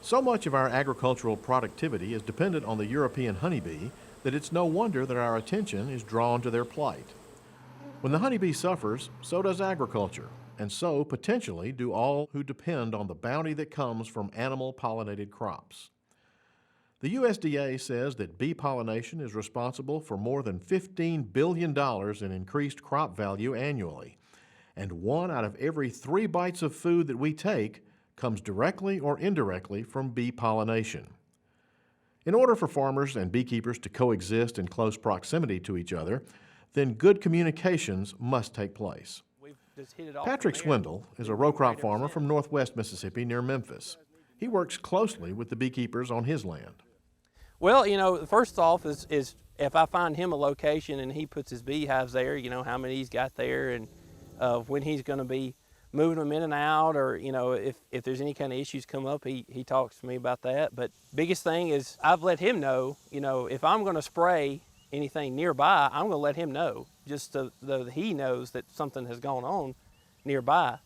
So much of our agricultural productivity is dependent on the European honeybee that it's no wonder that our attention is drawn to their plight. When the honeybee suffers, so does agriculture, and so potentially do all who depend on the bounty that comes from animal-pollinated crops. The USDA says that bee pollination is responsible for more than $15 billion in increased crop value annually, and 1 out of every 3 bites of food that we take comes directly or indirectly from bee pollination. In order for farmers and beekeepers to coexist in close proximity to each other, then good communications must take place. Patrick Swindoll is a row crop farmer from northwest Mississippi near Memphis. He works closely with the beekeepers on his land. Well, first off is if I find him a location and he puts his beehives there, how many he's got there and when he's going to be moving them in and out, or if there's any kind of issues come up, he talks to me about that. But biggest thing is I've let him know, if I'm going to spray anything nearby, I'm going to let him know, just so that he knows that something has gone on nearby.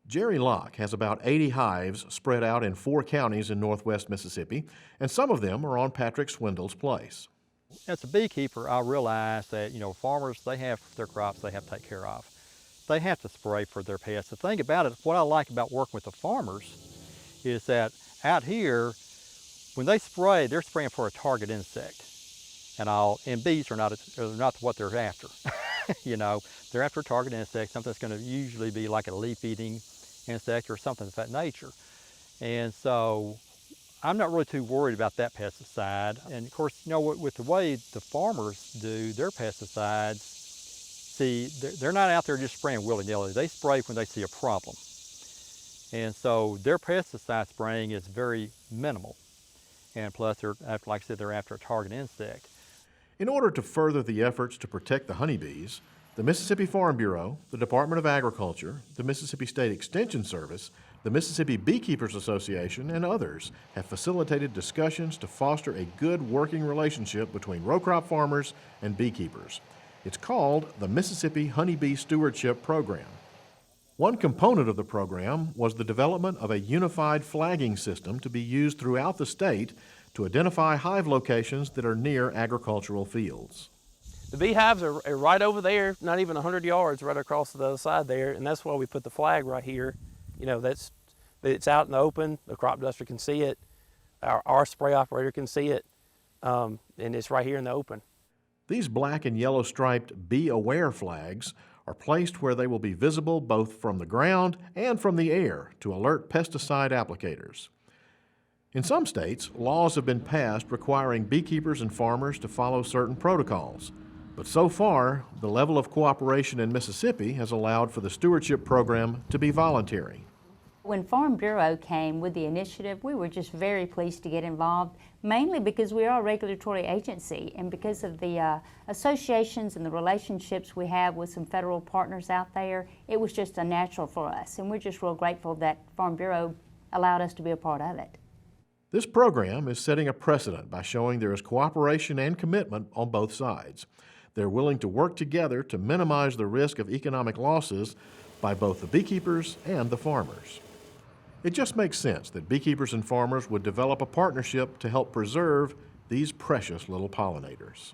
Jerry Locke has about 80 hives spread out in 4 counties in northwest Mississippi, and some of them are on Patrick Swindoll's place. As a beekeeper, I realize that, farmers, they have their crops they have to take care of. They have to spray for their pests. The thing about it, what I like about working with the farmers is that out here, when they spray, they're spraying for a target insect. And bees are not what they're after. They're after a target insect, something that's going to usually be like a leaf-eating insect or something of that nature. And so I'm not really too worried about that pesticide. And of course, with the way the farmers do their pesticides, see, they're not out there just spraying willy-nilly. They spray when they see a problem. And so their pesticide spraying is very minimal. And plus, like I said, they're after a target insect. In order to further the efforts to protect the honeybees, the Mississippi Farm Bureau, the Department of Agriculture, the Mississippi State Extension Service, the Mississippi Beekeepers Association, and others have facilitated discussions to foster a good working relationship between row crop farmers and beekeepers. It's called the Mississippi Honeybee Stewardship Program. One component of the program was the development of a unified flagging system to be used throughout the state to identify hive locations that are near agricultural fields. The beehives are right over there, not even 100 yards right across the other side there, and that's why we put the flag right here. It's out in the open, the crop duster can see it, our spray operator can see it, and it's right here in the open. These black and yellow striped Bee Aware flags are placed where they will be visible both from the ground and from the air to alert pesticide applicators. In some states, laws have been passed requiring beekeepers and farmers to follow certain protocols. But so far, the level of cooperation in Mississippi has allowed for the stewardship program to be voluntary. When Farm Bureau came with the initiative, we were just very pleased to get involved, mainly because we are a regulatory agency and because of the associations and the relationships we have with some federal partners out there. It was just a natural for us, and we're just real grateful that Farm Bureau allowed us to be a part of it. This program is setting a precedent by showing there is cooperation and commitment on both sides. They're willing to work together to minimize the risk of economic losses by both the beekeepers and the farmers. It just makes sense that beekeepers and farmers would develop a partnership to help preserve these precious little pollinators.